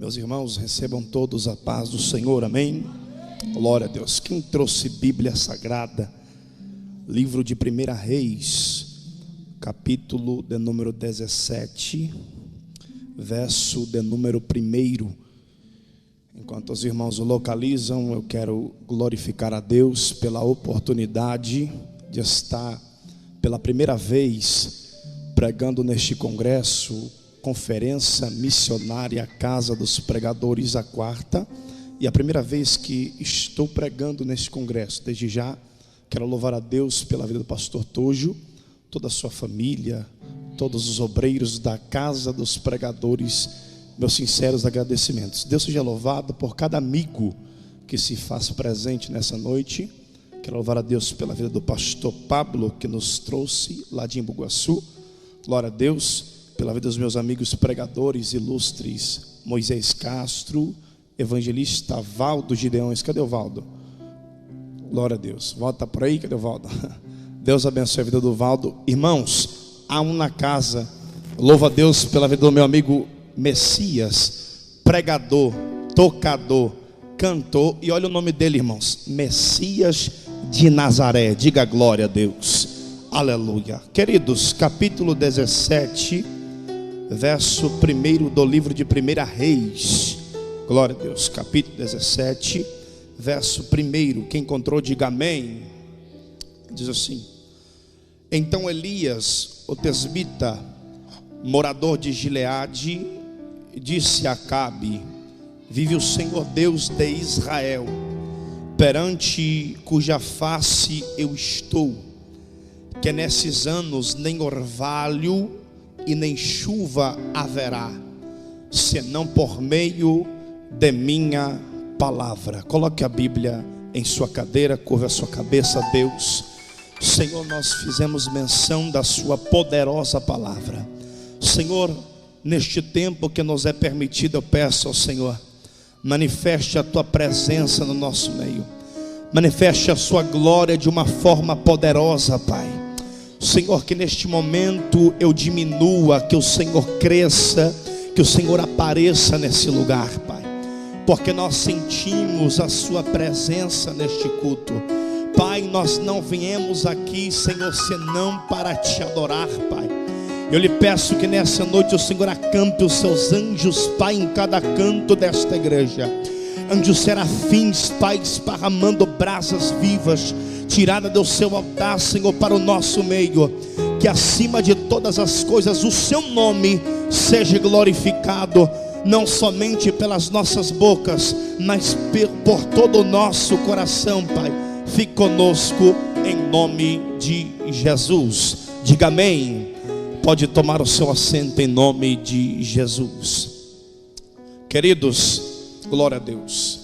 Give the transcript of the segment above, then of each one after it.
Meus irmãos, recebam todos a paz do Senhor, amém? Glória a Deus. Quem trouxe Bíblia Sagrada, livro de 1 Reis, capítulo de número 17, verso de número 1. Enquanto os irmãos o localizam, eu quero glorificar a Deus pela oportunidade de estar pela primeira vez pregando neste congresso, Conferência Missionária Casa dos Pregadores, a quarta, e a primeira vez que estou pregando neste congresso. Desde já quero louvar a Deus pela vida do pastor Tojo, toda a sua família, todos os obreiros da Casa dos Pregadores, meus sinceros agradecimentos. Deus seja louvado por cada amigo que se faz presente nessa noite. Quero louvar a Deus pela vida do pastor Pablo, que nos trouxe lá de Embu-Guaçu. Glória a Deus pela vida dos meus amigos pregadores ilustres, Moisés Castro, evangelista Valdo Gideões. Cadê o Valdo? Glória a Deus. Valdo está por aí? Cadê o Valdo? Deus abençoe a vida do Valdo. Irmãos, há um na casa. Louvo a Deus pela vida do meu amigo Messias, pregador, tocador, cantor. E olha o nome dele, irmãos, Messias de Nazaré. Diga glória a Deus. Aleluia. Queridos, capítulo 17, verso 1 do livro de 1 Reis. Glória a Deus. Capítulo 17, verso 1. Quem encontrou, diga amém. Diz assim: então Elias, o tesbita, morador de Gileade, disse a Acabe: vive o Senhor Deus de Israel, perante cuja face eu estou, que nesses anos nem orvalho e nem chuva haverá, senão por meio de minha palavra. Coloque a Bíblia em sua cadeira, curva a sua cabeça. Deus, Senhor, nós fizemos menção da sua poderosa palavra. Senhor, neste tempo que nos é permitido, eu peço ao Senhor, manifeste a tua presença no nosso meio, manifeste a sua glória de uma forma poderosa, Pai. Senhor, que neste momento eu diminua, que o Senhor cresça, que o Senhor apareça nesse lugar, Pai, porque nós sentimos a sua presença neste culto. Pai, nós não viemos aqui, Senhor, senão para te adorar, Pai. Eu lhe peço que nessa noite o Senhor acampe os seus anjos, Pai, em cada canto desta igreja. Anjos serafins, Pai, esparramando brasas vivas, tirada do seu altar, Senhor, para o nosso meio. Que acima de todas as coisas o seu nome seja glorificado, não somente pelas nossas bocas, mas por todo o nosso coração, Pai. Fique conosco em nome de Jesus. Diga amém. Pode tomar o seu assento em nome de Jesus. Queridos, glória a Deus.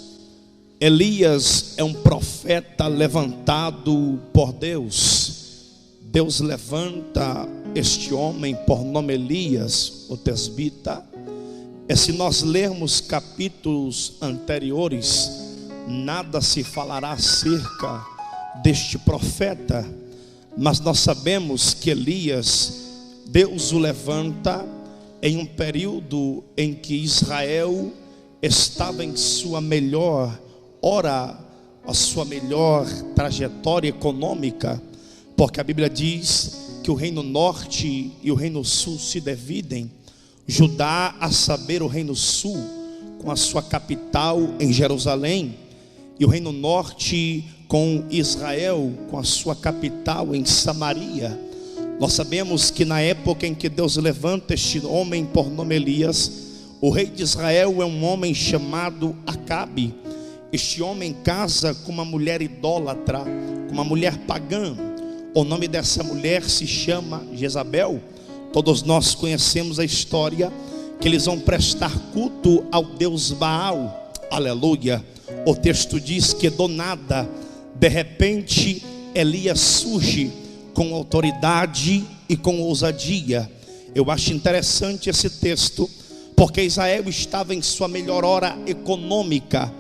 Elias é um profeta levantado por Deus. Deus levanta este homem por nome Elias, o tesbita. E se nós lermos capítulos anteriores, nada se falará acerca deste profeta, mas nós sabemos que Elias, Deus o levanta em um período em que Israel estava em sua melhor hora, a sua melhor trajetória econômica, porque a Bíblia diz que o reino norte e o reino sul se dividem. Judá, a saber, o reino sul, com a sua capital em Jerusalém, e o reino norte com Israel, com a sua capital em Samaria. Nós sabemos que na época em que Deus levanta este homem por nome Elias, o rei de Israel é um homem chamado Acabe. Este homem casa com uma mulher idólatra, com uma mulher pagã. O nome dessa mulher se chama Jezabel. Todos nós conhecemos a história, que eles vão prestar culto ao deus Baal. Aleluia. O texto diz que do nada, de repente, Elias surge com autoridade e com ousadia. Eu acho interessante esse texto, porque Israel estava em sua melhor hora econômica.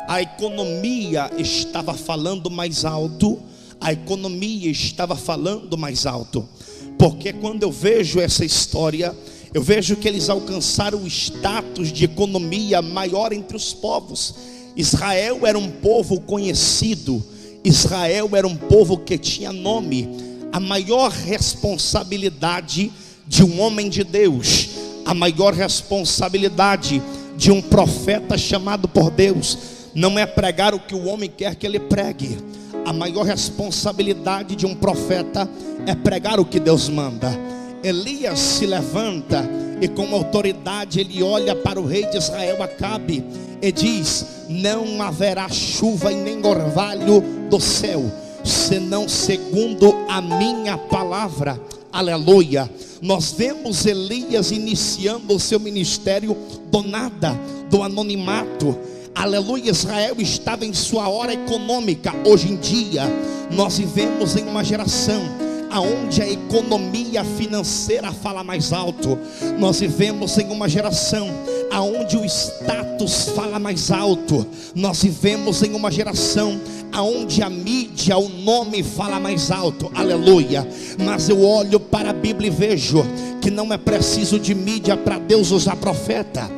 A economia estava falando mais alto. A economia estava falando mais alto. Porque quando eu vejo essa história, eu vejo que eles alcançaram o status de economia maior entre os povos. Israel era um povo conhecido, Israel era um povo que tinha nome. A maior responsabilidade de um homem de Deus, a maior responsabilidade de um profeta chamado por Deus, não é pregar o que o homem quer que ele pregue. A maior responsabilidade de um profeta é pregar o que Deus manda. Elias se levanta e com autoridade ele olha para o rei de Israel, Acabe, e diz: não haverá chuva e nem orvalho do céu, senão segundo a minha palavra. Aleluia. Nós vemos Elias iniciando o seu ministério do nada, do anonimato. Aleluia. Israel estava em sua hora econômica. Hoje em dia nós vivemos em uma geração aonde a economia financeira fala mais alto. Nós vivemos em uma geração aonde o status fala mais alto. Nós vivemos em uma geração aonde a mídia, o nome fala mais alto. Aleluia. Mas eu olho para a Bíblia e vejo que não é preciso de mídia para Deus usar profeta.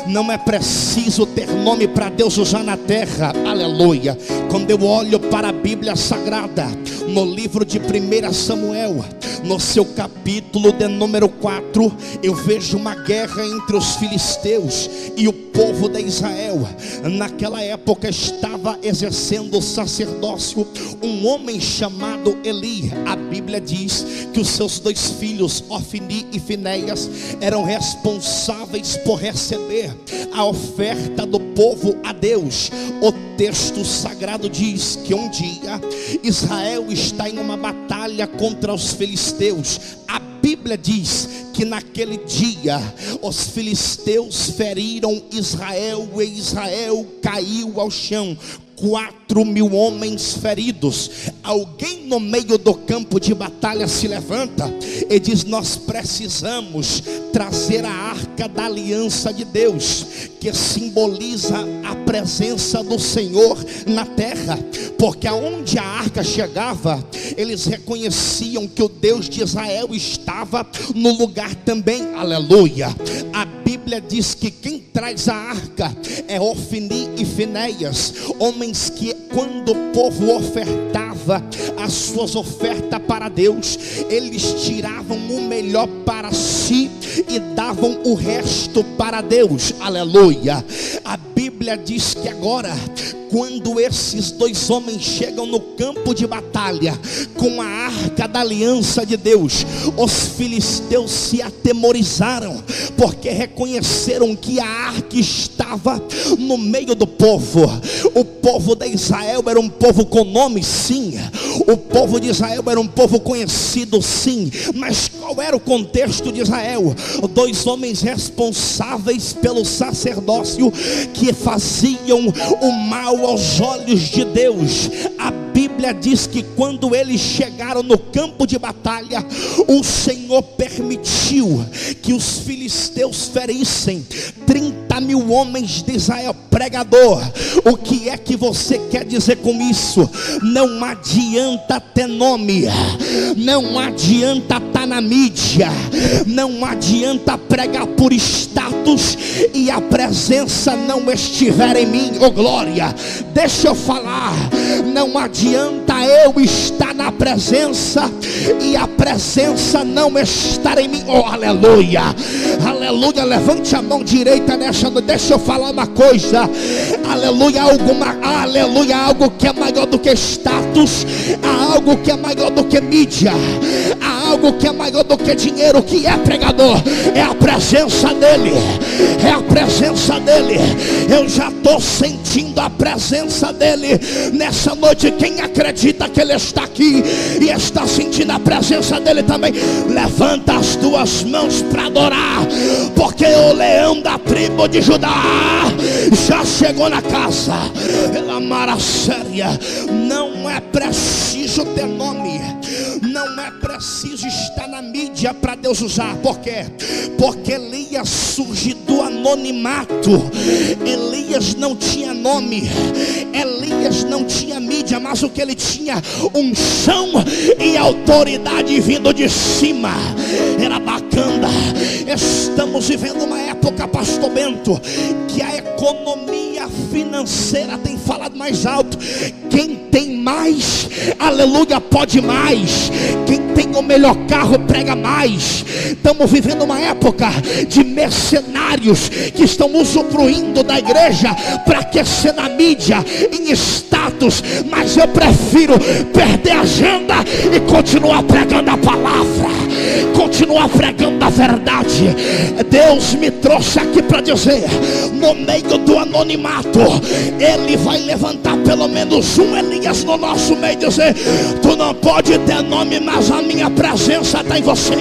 Não é preciso ter nome para Deus usar na terra. Aleluia. Quando eu olho para a Bíblia Sagrada, no livro de 1 Samuel, no seu capítulo de número 4, eu vejo uma guerra entre os filisteus e o povo de Israel. Naquela época estava exercendo o sacerdócio um homem chamado Eli. A Bíblia diz que os seus 2 filhos, Ofni e Finéias, eram responsáveis por receber a oferta do povo a Deus. O texto sagrado diz que um dia Israel está em uma batalha contra os filisteus. A Bíblia diz que naquele dia os filisteus feriram Israel e Israel caiu ao chão. 4.000 homens feridos. Alguém no meio do campo de batalha se levanta e diz: nós precisamos trazer a arca da aliança de Deus, que simboliza a presença do Senhor na terra, porque aonde a arca chegava, eles reconheciam que o Deus de Israel estava no lugar também. Aleluia. A Bíblia diz que quem traz a arca é Ofni e Finéias, homens que quando o povo ofertava as suas ofertas para Deus, eles tiravam o melhor para si e davam o resto para Deus. Aleluia. A Bíblia diz que agora, quando esses 2 homens chegam no campo de batalha com a arca da aliança de Deus, os filisteus se atemorizaram, porque reconheceram que a arca estava no meio do povo. O povo de Israel era um povo com nome, sim. O povo de Israel era um povo conhecido, sim. Mas qual era o contexto de Israel? 2 homens responsáveis pelo sacerdócio, que faziam o mal aos olhos de Deus. A Bíblia diz que quando eles chegaram no campo de batalha, o Senhor permitiu que os filisteus ferissem 30.000 homens de Israel. Pregador, o que é que você quer dizer com isso? Não adianta ter nome, não adianta estar na mídia, não adianta pregar por status e a presença não estiver em mim. Oh glória, deixa eu falar, não adianta eu estar na presença e a presença não estar em mim. Oh aleluia, aleluia. Levante a mão direita nessa noite. Deixa eu falar uma coisa. Aleluia, aleluia, algo que é maior do que status, há algo que é maior do que mídia, há algo que é maior do que dinheiro. O que é, pregador? É a presença dele, é a presença dele. Eu já estou sentindo a presença dele nessa noite. Quem acredita que ele está aqui e está sentindo a presença dele também, levanta as 2 mãos para adorar, porque o leão da tribo de Judá já chegou na casa. Pela mara séria, não é preciso ter nome, não é preciso estar na mídia para Deus usar. Por quê? Porque Elias surge do anonimato. Elias não tinha nome, Elias não tinha mídia, mas o que ele tinha? Unção e autoridade vindo de cima. Era bacana. estamos vivendo uma época, pastor Bento, que a economia financeira tem falado mais alto. Quem tem mais, aleluia, pode mais. Quem tem o melhor carro prega mais. Estamos vivendo uma época de mercenários que estão usufruindo da igreja para aquecer na mídia, em status. Mas eu prefiro perder a agenda e continuar pregando a palavra, continuar pregando a verdade. Deus me trouxe aqui para dizer, no meio do anonimato, Ele vai levantar pelo menos um Elias no nosso meio e dizer: tu não pode ter nome, mas a minha presença está em você.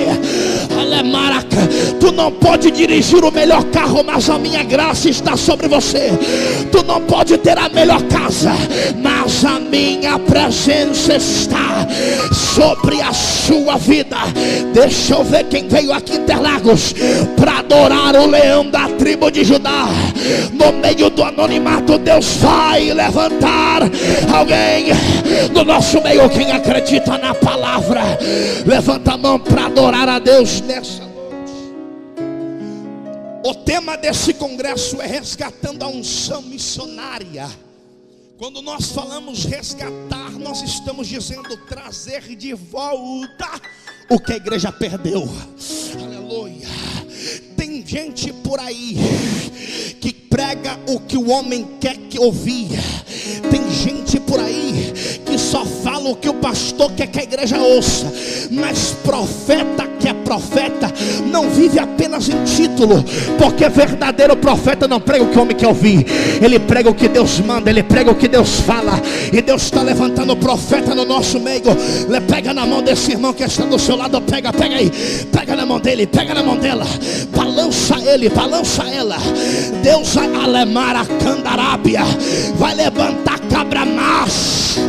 Alemaraca, tu não pode dirigir o melhor carro, mas a minha graça está sobre você. Tu não pode ter a melhor casa, mas a minha presença está sobre a sua vida. Deixa eu ver quem veio aqui em Interlagos para adorar o leão da tribo de Judá. No meio do anonimato, Deus vai levantar alguém no nosso meio. Quem acredita na palavra, levanta a mão para adorar a Deus nessa noite. O tema desse congresso é resgatando a unção missionária. Quando nós falamos resgatar, nós estamos dizendo trazer de volta o que a igreja perdeu. Aleluia. Tem gente por aí que prega o que o homem quer que ouvir. Tem gente por aí que só fala o que o pastor quer que a igreja ouça. Mas profeta que é profeta não vive apenas em título, porque verdadeiro profeta não prega o que o homem quer ouvir. Ele prega o que Deus manda, ele prega o que Deus fala. E Deus está levantando o profeta no nosso meio. Pega na mão desse irmão que está do seu lado. Pega aí, pega na mão dele, pega na mão dela. Balança ele, balança ela. Deus alemara candarábia vai levantar cabra macho,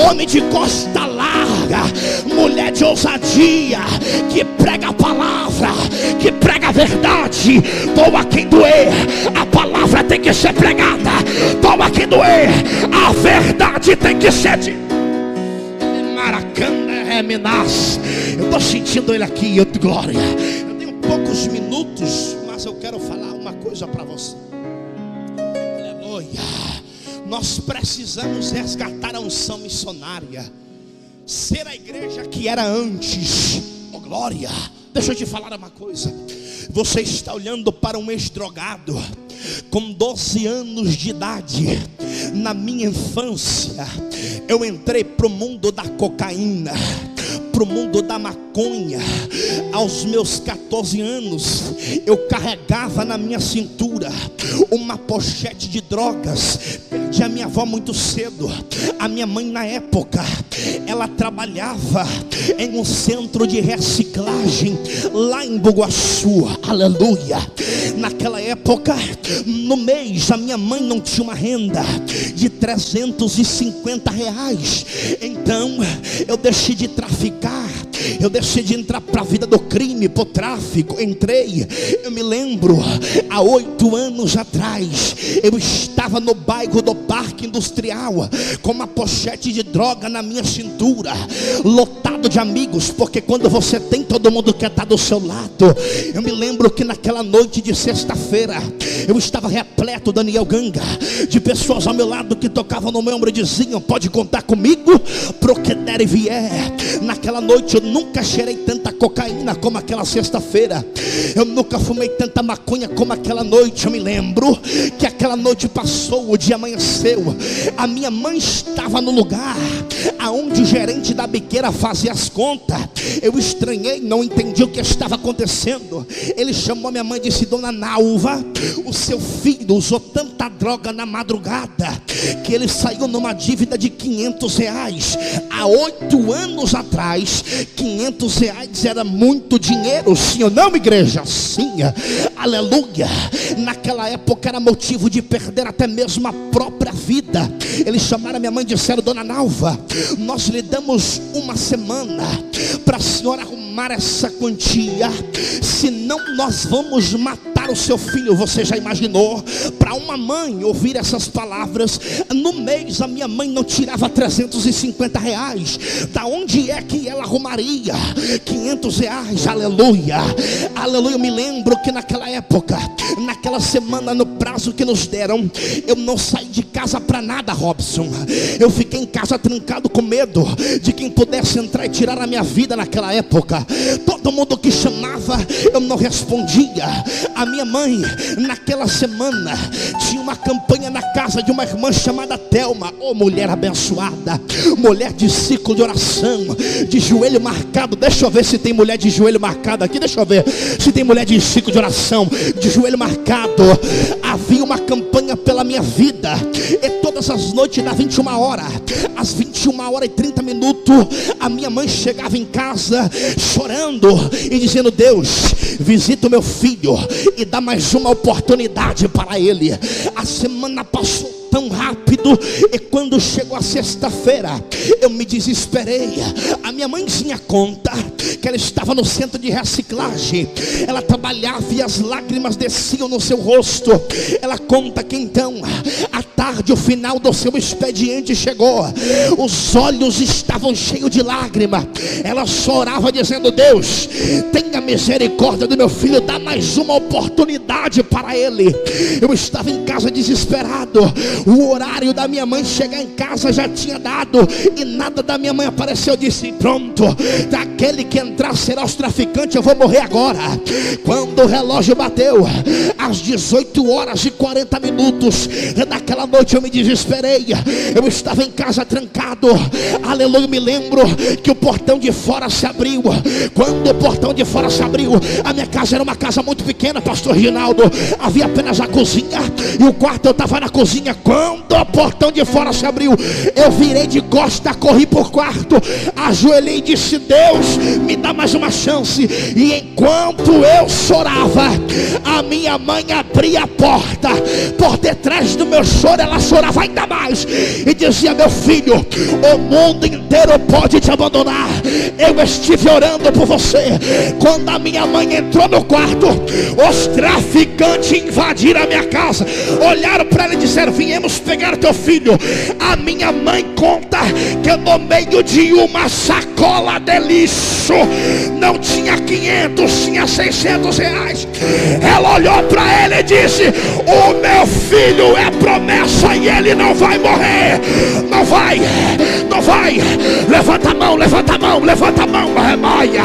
homem de costa larga, mulher de ousadia, que prega a palavra, que prega a verdade. Doa quem doer, a palavra tem que ser pregada. Doa quem doer, a verdade tem que ser de Maracana é Minas. Eu estou sentindo ele aqui, glória. Eu tenho poucos minutos, mas eu quero falar uma coisa para você. Aleluia. Nós precisamos resgatar a unção missionária, ser a igreja que era antes. Oh glória. Deixa eu te falar uma coisa. Você está olhando para um ex-drogado com 12 anos de idade. Na minha infância, eu entrei para o mundo da cocaína, para o mundo da maconha. Aos meus 14 anos, eu carregava na minha cintura uma pochete de drogas. Perdi a minha avó muito cedo. A minha mãe, na época, ela trabalhava em um centro de reciclagem lá em Bugaçu. Aleluia. Naquela época, no mês, a minha mãe não tinha uma renda de R$350. Então eu deixei de traficar, eu deixei de entrar para a vida do crime, para o tráfico. Entrei, eu me lembro, há 8 anos atrás, eu estava no bairro do Parque Industrial com uma pochete de droga na minha cintura, lotado de amigos, porque quando você tem, todo mundo quer estar do seu lado. Eu me lembro que naquela noite de sexta-feira, eu estava repleto, Daniel Ganga, de pessoas ao meu lado que tocavam no meu ombro e diziam: pode contar comigo pro que der e vier. Naquela noite eu nunca cheirei tanta cocaína como aquela sexta-feira. Eu nunca fumei tanta maconha como aquela noite. Eu me lembro que aquela noite passou, o dia amanheceu. A minha mãe estava no lugar aonde o gerente da biqueira fazia as contas. Eu estranhei, não entendi o que estava acontecendo. Ele chamou minha mãe e disse: dona Nalva, o seu filho usou tanta droga na madrugada que ele saiu numa dívida de R$500. Há 8 anos atrás, R$500 era muito dinheiro, sim ou não, igreja? Sim, aleluia. Naquela época era motivo de perder até mesmo a própria vida. Eles chamaram a minha mãe e disseram: dona Nalva, nós lhe damos uma semana para a senhora arrumar essa quantia, senão nós vamos matar para o seu filho. Você já imaginou? Para uma mãe ouvir essas palavras, no mês a minha mãe não tirava R$350. Da onde é que ela arrumaria R$500? Aleluia, aleluia. Eu me lembro que naquela época, naquela semana, no prazo que nos deram, eu não saí de casa para nada, Robson. Eu fiquei em casa trancado com medo de quem pudesse entrar e tirar a minha vida naquela época. Todo mundo que chamava, eu não respondia. A minha mãe, naquela semana, tinha uma campanha na casa de uma irmã chamada Thelma. Oh, mulher abençoada, mulher de ciclo de oração, de joelho marcado. Deixa eu ver se tem mulher de joelho marcado aqui. Deixa eu ver se tem mulher de ciclo de oração, de joelho marcado. Havia uma campanha pela minha vida, e todas as noites, das 21 horas, às 21h30, a minha mãe chegava em casa chorando e dizendo: Deus, visita o meu filho e dá mais uma oportunidade para ele. A semana passou tão rápido, e quando chegou a sexta-feira, eu me desesperei. A minha mãezinha conta que ela estava no centro de reciclagem, ela trabalhava e as lágrimas desciam no seu rosto. Ela conta que então, à tarde, o final do seu expediente chegou, os olhos estavam cheios de lágrimas. Ela só orava dizendo: Deus, tenha misericórdia do meu filho, dá mais uma oportunidade para ele. Eu estava em casa desesperado. O horário da minha mãe chegar em casa já tinha dado, e nada da minha mãe apareceu. Eu disse: pronto, daquele que entrar será os traficantes, eu vou morrer agora. Quando o relógio bateu às 18h40 daquela noite, eu me desesperei. Eu estava em casa trancado, aleluia. Me lembro que o portão de fora se abriu. Quando o portão de fora se abriu, a minha casa era uma casa muito pequena, pastor Ginaldo. Havia apenas a cozinha e o quarto. Eu estava na cozinha. Quando o portão de fora se abriu, eu virei de costa, corri por quarto, ajoelhei e disse: Deus, me dá mais uma chance. E enquanto eu chorava, a minha mãe abria a porta. Por detrás do meu choro, ela chorava ainda mais e dizia: meu filho, o mundo inteiro pode te abandonar, eu estive orando por você. Quando a minha mãe entrou no quarto, os traficantes invadiram a minha casa, olharam para ela e disseram: viemos pegar teu filho. A minha mãe conta que no meio de uma sacola de lixo não tinha 500, tinha R$600. Ela olhou para ele e disse: o meu filho é promessa e ele não vai morrer. Não vai, não vai. Levanta a mão, levanta a mão, levanta a mão. Maia,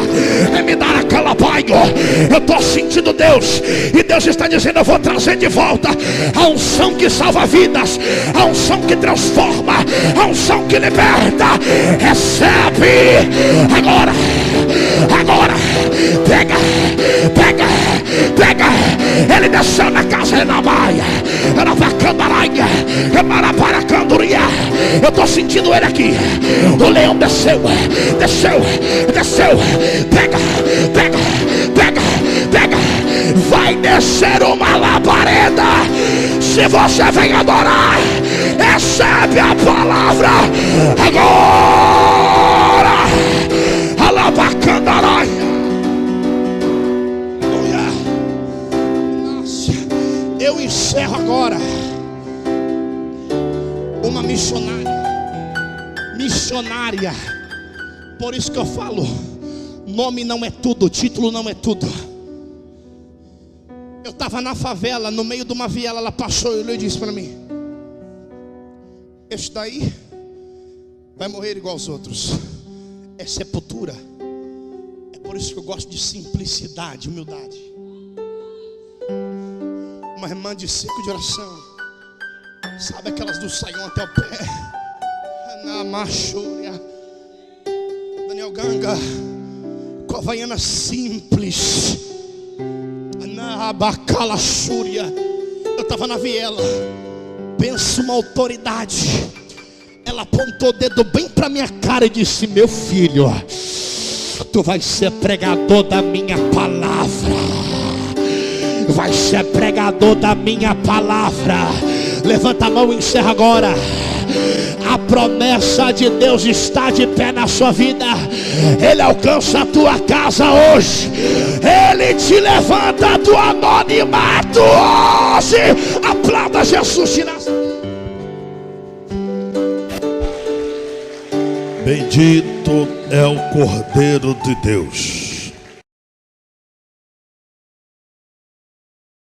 me dá aquela baio. Eu estou sentindo Deus, e Deus está dizendo: eu vou trazer de volta a unção que salva vidas, a unção que transforma, a unção que liberta. Recebe agora, agora. Pega, pega, pega. Ele desceu na casa da Maia, ela vai candaranha, para canduria. Eu estou sentindo ele aqui. O leão desceu, desceu, desceu. Pega, pega, pega, pega. Vai descer uma labareda. Se você vem adorar, recebe a palavra agora. Alabacandaranha. Nossa, eu encerro agora uma missionária. Por isso que eu falo, nome não é tudo, título não é tudo. Eu estava na favela, no meio de uma viela. Ela passou e olhou e disse para mim: este daí vai morrer igual aos outros. É sepultura. É por isso que eu gosto de simplicidade, humildade. Uma irmã de ciclo de oração, sabe aquelas do saião até o pé, na machúria, Daniel Ganga, com a havaiana simples, na abacalaçúria. Eu estava na viela. Pensa uma autoridade. Ela apontou o dedo bem para minha cara e disse: meu filho, tu vai ser pregador da minha palavra. Vai ser pregador da minha palavra. Levanta a mão e encerra agora. A promessa de Deus está de pé na sua vida. Ele alcança a tua casa hoje. Ele te levanta do anonimato hoje. Aplauda Jesus de Nazaré. Bendito é o Cordeiro de Deus.